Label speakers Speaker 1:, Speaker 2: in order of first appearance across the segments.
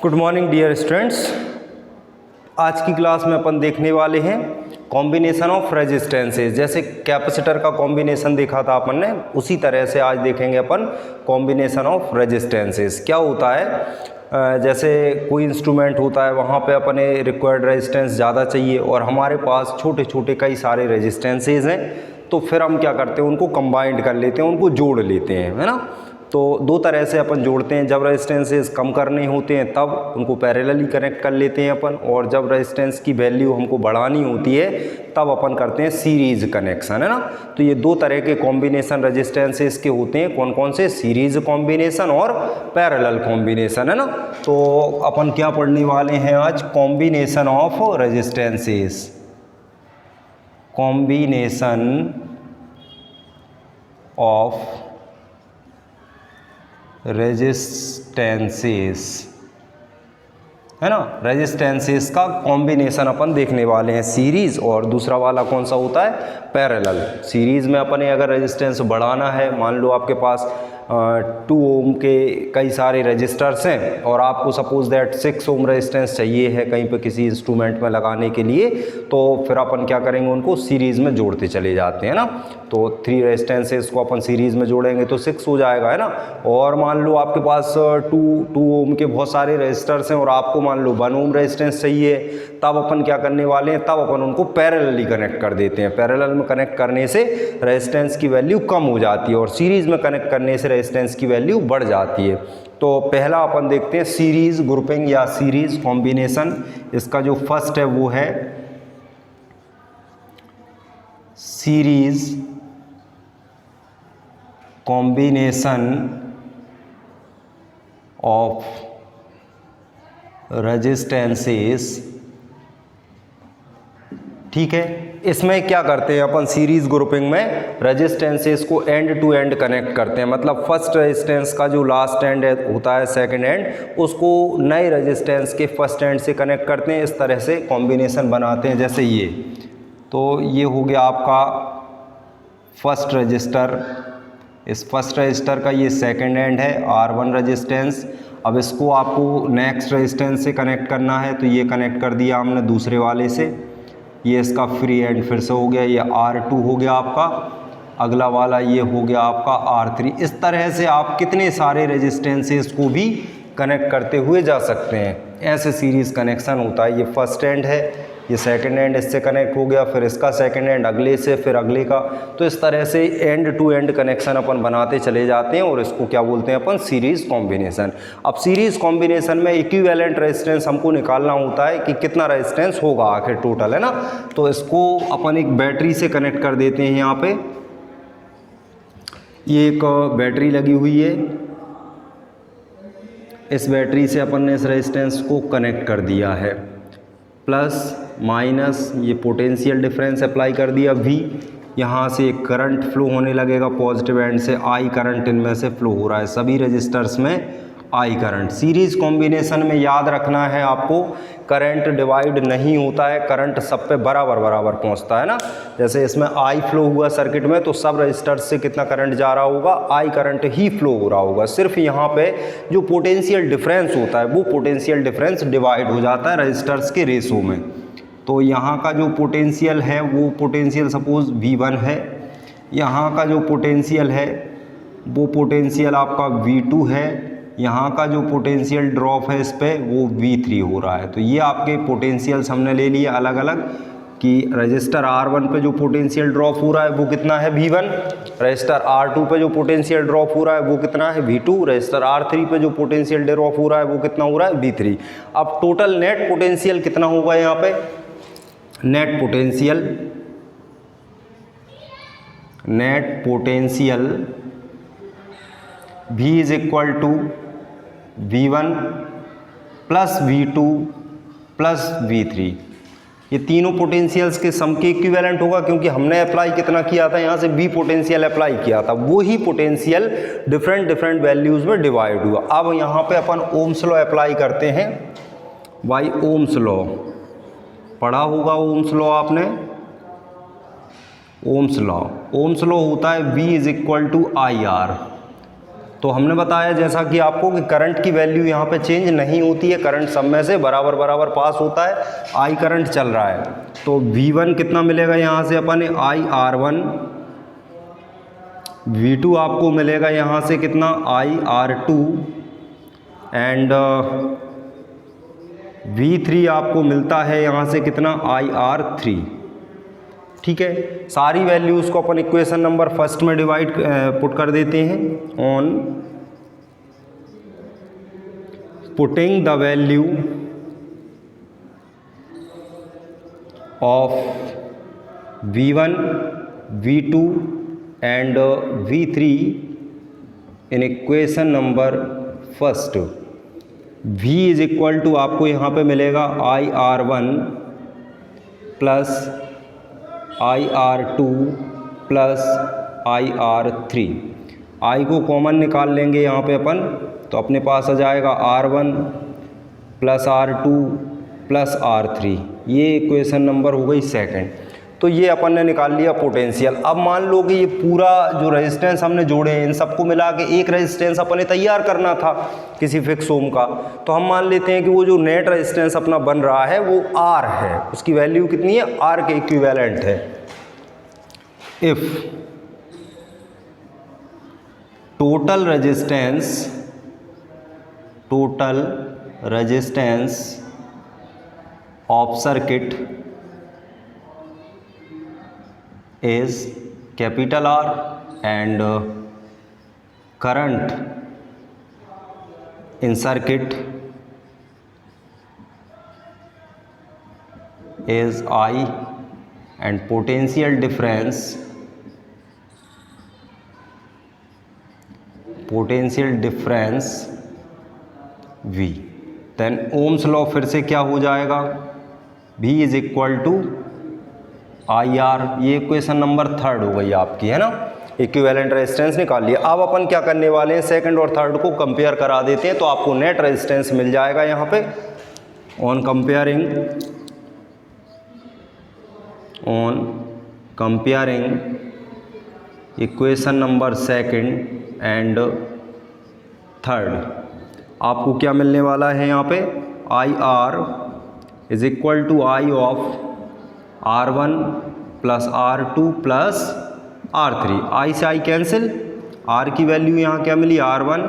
Speaker 1: Good morning dear students. आज की class में अपन देखने वाले हैं कॉम्बिनेशन ऑफ रेजिस्टेंसेस। जैसे कैपेसिटर का कॉम्बिनेशन देखा था अपन ने, उसी तरह से आज देखेंगे अपन कॉम्बिनेशन ऑफ रेजिस्टेंसेस। क्या होता है, जैसे कोई इंस्ट्रूमेंट होता है, वहाँ पे अपने रिक्वायर्ड रेजिस्टेंस ज़्यादा चाहिए और हमारे पास छोटे छोटे कई सारे रेजिस्टेंसेस हैं, तो फिर हम क्या करते हैं, उनको कंबाइंड कर लेते हैं, उनको जोड़ लेते हैं, है ना। तो दो तरह से अपन जोड़ते हैं। जब रेजिस्टेंसेस कम करने होते हैं तब उनको पैरेलली कनेक्ट कर लेते हैं अपन, और जब रेजिस्टेंस की वैल्यू हमको बढ़ानी होती है तब अपन करते हैं सीरीज कनेक्शन, है ना। तो ये दो तरह के कॉम्बिनेशन रेजिस्टेंसेस के होते हैं। कौन कौन से? सीरीज कॉम्बिनेशन और पैरेलल कॉम्बिनेशन, है ना। तो अपन क्या पढ़ने वाले हैं आज? Combination of resistances. Combination of resistances, है ना। रेजिस्टेंसेस का कॉम्बिनेशन अपन देखने वाले हैं, सीरीज, और दूसरा वाला कौन सा होता है? पैरेलल। सीरीज में अपन अगर रेजिस्टेंस बढ़ाना है, मान लो आपके पास 2 ओम के कई सारे रजिस्टर्स हैं और आपको सपोज दैट 6 ओम रेजिस्टेंस चाहिए है कहीं पे किसी इंस्ट्रूमेंट में लगाने के लिए, तो फिर अपन क्या करेंगे, उनको सीरीज़ में जोड़ते चले जाते हैं ना। तो 3 रेजिस्टेंसेस को अपन सीरीज़ में जोड़ेंगे तो 6 हो जाएगा, है ना। और मान लो आपके पास 2 ओम के बहुत सारे रजिस्टर्स हैं और आपको मान लो 1 ओम रेजिस्टेंस चाहिए, तब अपन क्या करने वाले हैं, तब अपन उनको पैरेलली कनेक्ट कर देते हैं। पैरेलल में कनेक्ट करने से रेजिस्टेंस की वैल्यू कम हो जाती है और सीरीज़ में कनेक्ट करने से रेजिस्टेंस की वैल्यू बढ़ जाती है। तो पहला अपन देखते हैं सीरीज ग्रुपिंग या सीरीज कॉम्बिनेशन। इसका जो फर्स्ट है वो है सीरीज कॉम्बिनेशन ऑफ रेजिस्टेंसेस। ठीक है, इसमें क्या करते हैं अपन, सीरीज ग्रुपिंग में रेजिस्टेंसेस को एंड टू एंड कनेक्ट करते हैं। मतलब फर्स्ट रेजिस्टेंस का जो लास्ट एंड होता है, सेकंड एंड, उसको नए रेजिस्टेंस के फर्स्ट एंड से कनेक्ट करते हैं। इस तरह से कॉम्बिनेशन बनाते हैं। जैसे ये, तो ये हो गया आपका फर्स्ट रजिस्टर, इस फर्स्ट रजिस्टर का ये सेकंड एंड है R1 रेजिस्टेंस। अब इसको आपको नेक्स्ट रेजिस्टेंस से कनेक्ट करना है, तो ये कनेक्ट कर दिया हमने दूसरे वाले से। ये इसका फ्री एंड फिर से हो गया, ये R2 हो गया आपका। अगला वाला ये हो गया आपका R3। इस तरह से आप कितने सारे रेजिस्टेंसेस को भी कनेक्ट करते हुए जा सकते हैं। ऐसे सीरीज़ कनेक्शन होता है। ये फर्स्ट एंड है, ये सेकंड एंड इससे कनेक्ट हो गया, फिर इसका सेकंड एंड अगले से, फिर अगले का। तो इस तरह से एंड टू एंड कनेक्शन अपन बनाते चले जाते हैं और इसको क्या बोलते हैं अपन? Series combination. अब सीरीज़ कॉम्बिनेशन में इक्विवेलेंट रेजिस्टेंस हमको निकालना होता है कि कितना रेजिस्टेंस होगा आखिर टोटल, है ना। तो इसको अपन एक बैटरी से कनेक्ट कर देते हैं। यहाँ पे ये एक बैटरी लगी हुई है, इस बैटरी से अपन ने इस रेजिस्टेंस को कनेक्ट कर दिया है। प्लस माइनस ये पोटेंशियल डिफरेंस अप्लाई कर दिया V। यहाँ से करंट फ्लो होने लगेगा पॉजिटिव एंड से, I करंट इनमें से फ्लो हो रहा है, सभी रजिस्टर्स में I करंट। सीरीज कॉम्बिनेशन में याद रखना है आपको, करंट डिवाइड नहीं होता है, करंट सब पे बराबर बराबर पहुंचता है ना। जैसे इसमें I फ्लो हुआ सर्किट में, तो सब रजिस्टर्स से कितना करंट जा रहा होगा? I करंट ही फ्लो हो रहा होगा। सिर्फ यहाँ पे जो पोटेंशियल डिफरेंस होता है, वो पोटेंशियल डिफरेंस डिवाइड हो जाता है रजिस्टर्स के रेशो में। तो यहाँ का जो पोटेंशियल है, वो पोटेंशियल सपोज V1 है, यहाँ का जो पोटेंशियल है वो पोटेंशियल आपका V2 है, यहाँ का जो पोटेंशियल ड्रॉप है इस पे वो V3 हो रहा है। तो ये आपके पोटेंशियल्स हमने ले लिए अलग अलग, कि रजिस्टर R1 पे जो पोटेंशियल ड्रॉप हो रहा है वो कितना है? V1। रजिस्टर R2 पे जो पोटेंशियल ड्रॉप हो रहा है वो कितना है? V2। रजिस्टर R3 पे जो पोटेंशियल ड्रॉप हो रहा है वो कितना हो रहा है? V3। अब टोटल नेट पोटेंशियल कितना होगा यहाँ पे? Net potential V is equal to V1 plus V2 plus V3। ये तीनों पोटेंशियल्स के सम के इक्विवेलेंट होगा, क्योंकि हमने अप्लाई कितना किया था, यहाँ से V पोटेंशियल अप्लाई किया था, वो ही पोटेंशियल डिफरेंट डिफरेंट वैल्यूज़ में डिवाइड हुआ। अब यहाँ पे अपन ओम्स लॉ अप्लाई करते हैं। बाई ओम्स लॉ पढ़ा होगा, ओम्स लॉ आपने। ओम्स लॉ होता है V is equal to IR। तो हमने बताया जैसा कि आपको कि करंट की वैल्यू यहाँ पे चेंज नहीं होती है, करंट सब में से बराबर बराबर पास होता है। आई करंट चल रहा है तो V1 कितना मिलेगा यहाँ से अपन IR1, V2 आपको मिलेगा यहाँ से कितना IR2 एंड V3 आपको मिलता है यहाँ से कितना IR3। ठीक है, सारी वैल्यूज़ को अपन इक्वेशन नंबर फर्स्ट में डिवाइड पुट कर देते हैं। On putting the value of V1, V2 and V3 in equation number first, V is equal to आपको यहाँ पे मिलेगा IR1 plus IR2 plus IR3। I को कॉमन निकाल लेंगे यहाँ पे अपन, तो अपने पास आ जाएगा R1 plus R2 plus R3। ये इक्वेशन नंबर हो गई सेकंड। तो ये अपन ने निकाल लिया पोटेंशियल। अब मान लो कि ये पूरा जो रेजिस्टेंस हमने जोड़े हैं इन सबको मिला के एक रेजिस्टेंस अपन ने तैयार करना था किसी फिक्स ओम का। तो हम मान लेते हैं कि वो जो नेट रेजिस्टेंस अपना बन रहा है वो R है, उसकी वैल्यू कितनी है R के इक्विवेलेंट है। If total resistance of circuit is capital R and current in circuit is I and potential difference V, then Ohm's law फिर से क्या हो जाएगा V is equal to IR। ये इक्वेशन नंबर थर्ड हो गई आपकी, है ना। इक्विवेलेंट रेजिस्टेंस निकाल लिया। अब अपन क्या करने वाले हैं, सेकंड और थर्ड को कंपेयर करा देते हैं, तो आपको नेट रेजिस्टेंस मिल जाएगा यहाँ पे। On comparing equation number second and third, आपको क्या मिलने वाला है यहाँ पे IR is equal to I of R1 plus R2 plus R3। I से I कैंसिल, R की वैल्यू यहाँ क्या मिली R1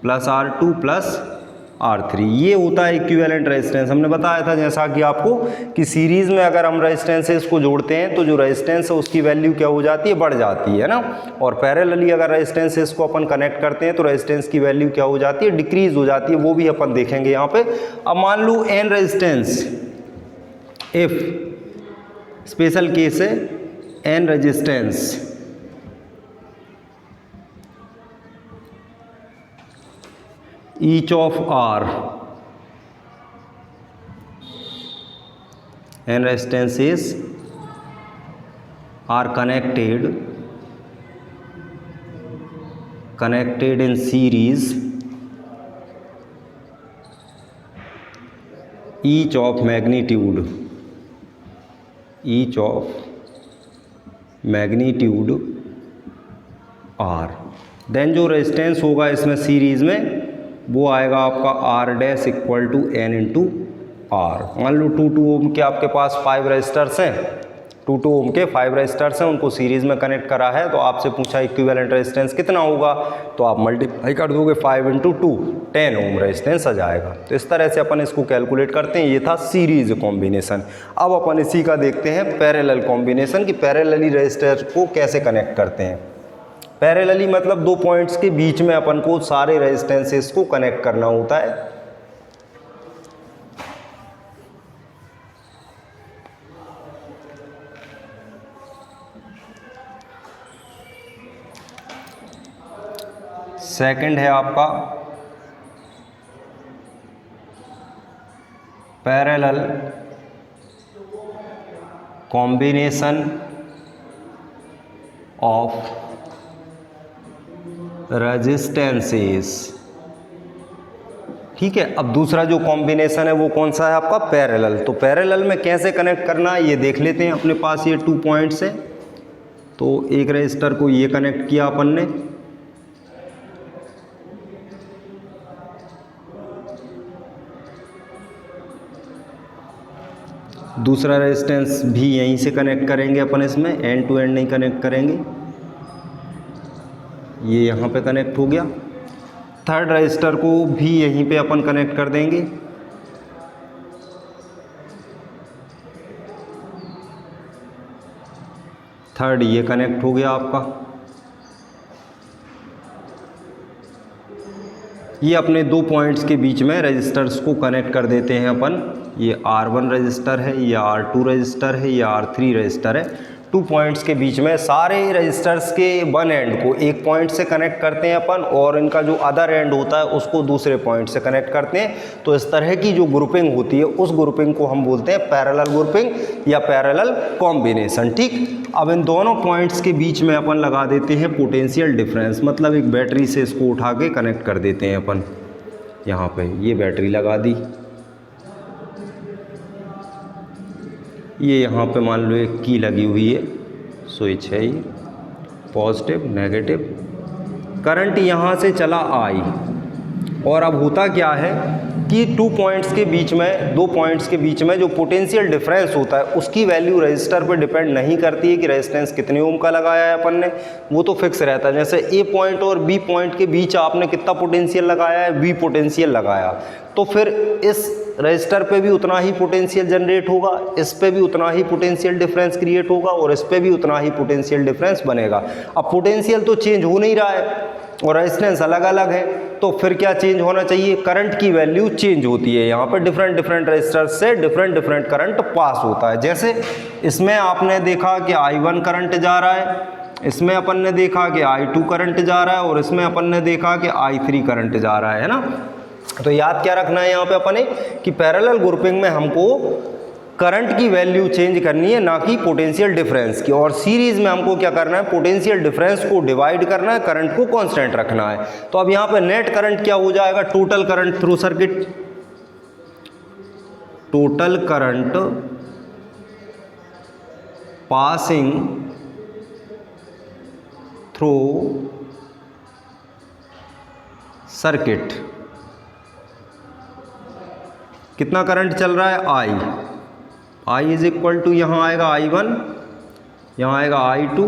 Speaker 1: plus R2 plus R3। ये होता है इक्विवेलेंट रेजिस्टेंस। हमने बताया था जैसा कि आपको कि सीरीज़ में अगर हम रेजिस्टेंसेस को जोड़ते हैं तो जो रेजिस्टेंस है उसकी वैल्यू क्या हो जाती है, बढ़ जाती है ना। और पैरेलली अगर रेजिस्टेंसेस को अपन कनेक्ट करते हैं तो रेजिस्टेंस की वैल्यू क्या हो जाती है, डिक्रीज हो जाती है। वो भी अपन देखेंगे यहाँ पे। अब मान लो n resistance, if special case है n resistance each of R, n resistances are connected in series, each of magnitude R। Then जो रेजिस्टेंस होगा इसमें सीरीज में वो आएगा आपका R dash equal to N into R। मान लो 2 ओम के आपके पास 5 रेजिस्टर्स हैं, 2 ओम के 5 रेजिस्टर्स हैं, उनको सीरीज़ में कनेक्ट करा है। तो आपसे पूछा इक्विवेलेंट रेजिस्टेंस कितना होगा, तो आप मल्टीप्लाई कर दोगे 5 इंटू 2, 10 ओम रेजिस्टेंस आ जाएगा। तो इस तरह से अपन इसको कैलकुलेट करते हैं। ये था सीरीज कॉम्बिनेशन। अब अपन इसी का देखते हैं पैरेलल कॉम्बिनेशन कि पैरेलली रेजिस्टर को कैसे कनेक्ट करते हैं। पैरेलली मतलब 2 पॉइंट्स के बीच में अपन को सारे रेजिस्टेंसेस को कनेक्ट करना होता है। सेकंड है आपका पैरेलल कॉम्बिनेशन ऑफ रेजिस्टेंसेस। ठीक है, अब दूसरा जो कॉम्बिनेशन है वो कौन सा है आपका पैरेलल। तो पैरेलल में कैसे कनेक्ट करना है ये देख लेते हैं। अपने पास ये 2 पॉइंट्स हैं, तो एक रजिस्टर को ये कनेक्ट किया अपन ने दूसरा रेजिस्टेंस भी यहीं से कनेक्ट करेंगे अपन, इसमें एंड टू एंड नहीं कनेक्ट करेंगे, ये यहाँ पे कनेक्ट हो गया। थर्ड रजिस्टर को भी यहीं पे अपन कनेक्ट कर देंगे, थर्ड ये कनेक्ट हो गया आपका। ये अपने दो पॉइंट्स के बीच में रजिस्टर्स को कनेक्ट कर देते हैं अपन। ये R1 रजिस्टर है, ये R2 रजिस्टर है, ये R3 रजिस्टर है। 2 पॉइंट्स के बीच में सारे रजिस्टर्स के वन एंड को एक पॉइंट से कनेक्ट करते हैं अपन, और इनका जो अदर एंड होता है उसको दूसरे पॉइंट से कनेक्ट करते हैं। तो इस तरह की जो ग्रुपिंग होती है उस ग्रुपिंग को हम बोलते हैं पैरेलल ग्रुपिंग या पैरेलल कॉम्बिनेशन। ठीक, अब इन दोनों पॉइंट्स के बीच में अपन लगा देते हैं पोटेंशियल डिफरेंस, मतलब एक बैटरी से इसको उठा के कनेक्ट कर देते हैं अपन। यहाँ पे ये बैटरी लगा दी, ये यहाँ पे मान लो एक की लगी हुई है, स्विच है, ये पॉजिटिव नेगेटिव, करंट यहाँ से चला आई, और अब होता क्या है कि 2 पॉइंट्स के बीच में, 2 पॉइंट्स के बीच में जो पोटेंशियल डिफरेंस होता है उसकी वैल्यू रजिस्टर पर डिपेंड नहीं करती है कि रेजिस्टेंस कितने ओम का लगाया है अपन ने, वो तो फिक्स रहता है। जैसे ए पॉइंट और बी पॉइंट के बीच आपने कितना पोटेंशियल लगाया है, वी पोटेंशियल लगाया, तो फिर इस रजिस्टर पे भी उतना ही पोटेंशियल जनरेट होगा, इस पे भी उतना ही पोटेंशियल डिफरेंस क्रिएट होगा, और इस पे भी उतना ही पोटेंशियल डिफरेंस बनेगा। अब पोटेंशियल तो चेंज हो नहीं रहा है और रेजिस्टेंस अलग अलग है, तो फिर क्या चेंज होना चाहिए, करंट की वैल्यू चेंज होती है। यहाँ पर डिफरेंट रजिस्टर्स से डिफरेंट करंट पास होता है। जैसे इसमें आपने देखा कि I1 करंट जा रहा है, इसमें अपन ने देखा कि I2 करंट जा रहा है, और इसमें अपन ने देखा कि I3 करंट जा रहा है ना। तो याद क्या रखना है यहाँ पे अपने कि पैरेलल ग्रुपिंग में हमको करंट की वैल्यू चेंज करनी है, ना कि पोटेंशियल डिफरेंस की। और सीरीज में हमको क्या करना है, पोटेंशियल डिफरेंस को डिवाइड करना है, करंट को कांस्टेंट रखना है। तो अब यहाँ पे नेट करंट क्या हो जाएगा, total current through circuit, total current passing through circuit. कितना करंट चल रहा है, I इज इक्वल टू यहाँ आएगा I1, यहाँ आएगा I2,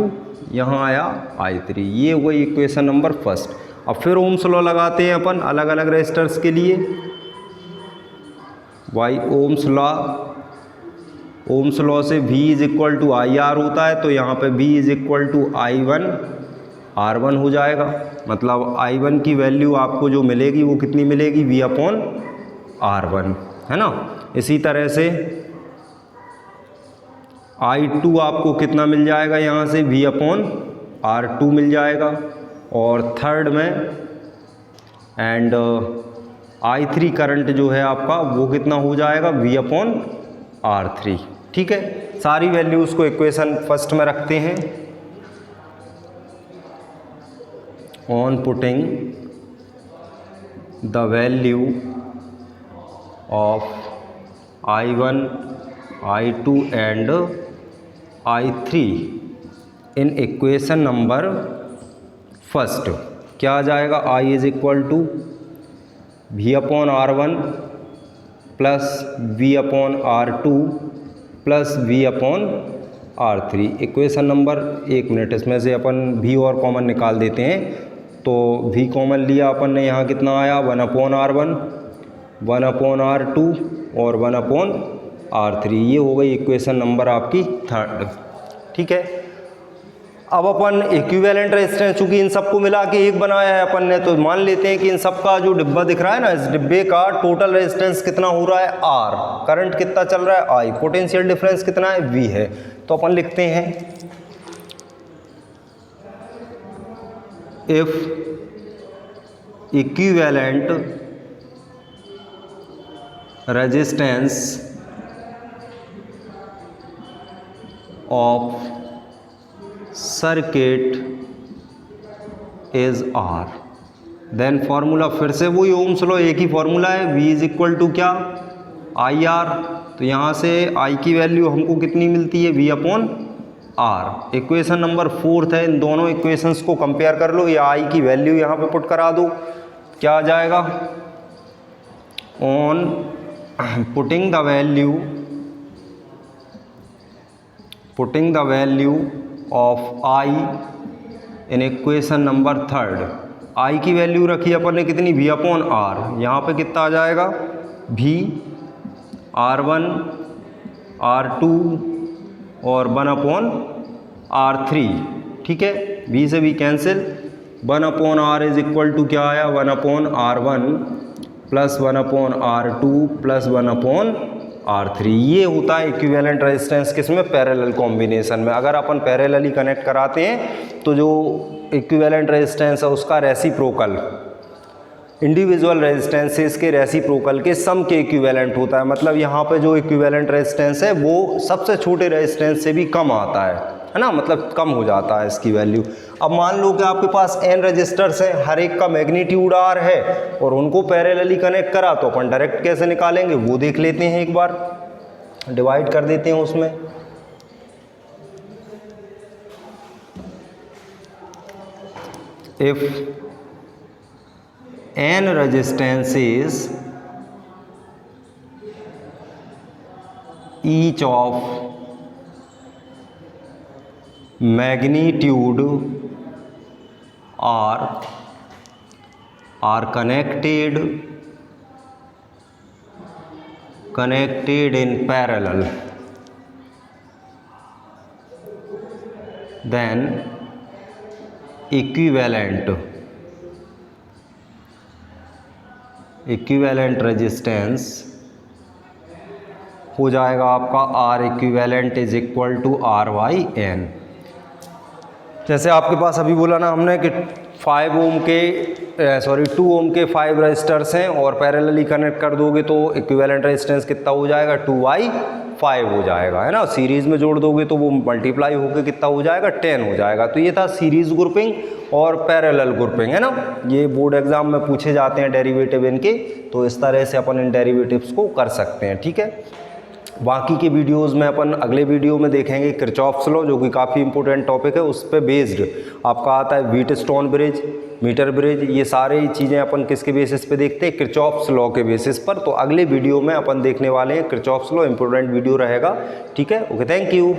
Speaker 1: यहाँ आया I3। ये वही इक्वेशन नंबर फर्स्ट। अब फिर ओम्स लॉ लगाते हैं अपन अलग अलग रेजिस्टर्स के लिए। वाई ओम्स लॉ से V is equal to IR होता है, तो यहाँ पे V is equal to I1 R1 हो जाएगा। मतलब I1 की वैल्यू आपको जो मिलेगी वो कितनी मिलेगी, V अपॉन R1, है ना। इसी तरह से I2 आपको कितना मिल जाएगा, यहाँ से V अपॉन R2 मिल जाएगा। और थर्ड में एंड I3 करंट जो है आपका वो कितना हो जाएगा, V अपॉन R3। ठीक है, सारी वैल्यूज़ को इक्वेशन फर्स्ट में रखते हैं। On putting the value of I1, I2 and I3 in equation number first, क्या आ जाएगा, I is equal to V upon R1 plus V upon R2 plus V upon R3। Equation number 1 minute, इसमें से अपन V और common निकाल देते हैं। तो V कॉमन लिया अपन ने, यहाँ कितना आया, 1 अपॉन R1, 1 अपॉन R2 और 1 अपॉन R3। ये हो गई इक्वेशन नंबर आपकी थर्ड। ठीक है, अब अपन इक्विवेलेंट रेजिस्टेंस, चूंकि इन सबको मिला के एक बनाया है अपन ने, तो मान लेते हैं कि इन सब का जो डिब्बा दिख रहा है ना, इस डिब्बे का टोटल रेजिस्टेंस कितना हो रहा है, R, करंट कितना चल रहा है, I, पोटेंशियल डिफरेंस कितना है, V है। तो अपन लिखते हैं if equivalent resistance of circuit is R, then formula फिर से वही ओम्स लॉ, एक ही फॉर्मूला है, V इज इक्वल टू क्या, IR। तो यहाँ से I की वैल्यू हमको कितनी मिलती है, V upon R। Equation number 4 है, इन दोनों इक्वेशंस को कंपेयर कर लो, या I की वैल्यू यहाँ पे पुट करा दो, क्या आ जाएगा, on putting the value putting the value of I in equation number 3, आई की वैल्यू रखी अपन ने कितनी, v अपॉन आर। यहाँ पे कितना आ जाएगा, v r1 r2 और 1 अपॉन r3। ठीक है, v से v cancel, 1 upon r is equal to क्या आया, 1 upon r1 plus 1 upon r2 plus 1 upon R3। ये होता है इक्विवेलेंट रेजिस्टेंस किसमें, पैरेलल कॉम्बिनेशन में। अगर अपन पैरेलली कनेक्ट कराते हैं तो जो इक्विवेलेंट रेजिस्टेंस है उसका रेसिप्रोकल इंडिविजुअल रेजिस्टेंसेस के रेसिप्रोकल के सम के इक्विवेलेंट होता है। मतलब यहाँ पे जो इक्विवेलेंट रेजिस्टेंस है वो सबसे छोटे रेजिस्टेंस से भी कम आता है ना, मतलब कम हो जाता है इसकी वैल्यू। अब मान लो कि आपके पास n रजिस्टर्स हैं, हर एक का मैग्नीट्यूड r है और उनको पैरेलली कनेक्ट करा, तो अपन डायरेक्ट कैसे निकालेंगे वो देख लेते हैं। एक बार डिवाइड कर देते हैं उसमें। If n resistances each of magnitude are connected in parallel, then equivalent resistance हो जाएगा आपका R equivalent is equal to R/N। जैसे आपके पास अभी बोला ना हमने कि 2 ओम के 5 रजिस्टर्स हैं और पैरेलली कनेक्ट कर दोगे तो इक्विवेलेंट रेजिस्टेंस कितना हो जाएगा, 2/5 हो जाएगा, है ना। सीरीज़ में जोड़ दोगे तो वो मल्टीप्लाई होकर कितना हो जाएगा, 10 हो जाएगा। तो ये था सीरीज़ ग्रुपिंग और पैरेलल ग्रुपिंग, है ना। ये बोर्ड एग्जाम में पूछे जाते हैं डेरिवेटिव इनके, तो इस तरह से अपन इन डेरिवेटिव्स को कर सकते हैं। ठीक है, बाकी के वीडियोस में अपन अगले वीडियो में देखेंगे किरचॉफ्स लॉ, जो कि काफ़ी इंपॉर्टेंट टॉपिक है। उस पर बेस्ड आपका आता है व्हीटस्टोन ब्रिज, मीटर ब्रिज, ये सारी चीज़ें अपन किसके बेसिस पे देखते हैं, किरचॉफ्स लॉ के बेसिस पर। तो अगले वीडियो में अपन देखने वाले हैं किरचॉफ्स लॉ, इंपॉर्टेंट वीडियो रहेगा। ठीक है, ओके, थैंक यू।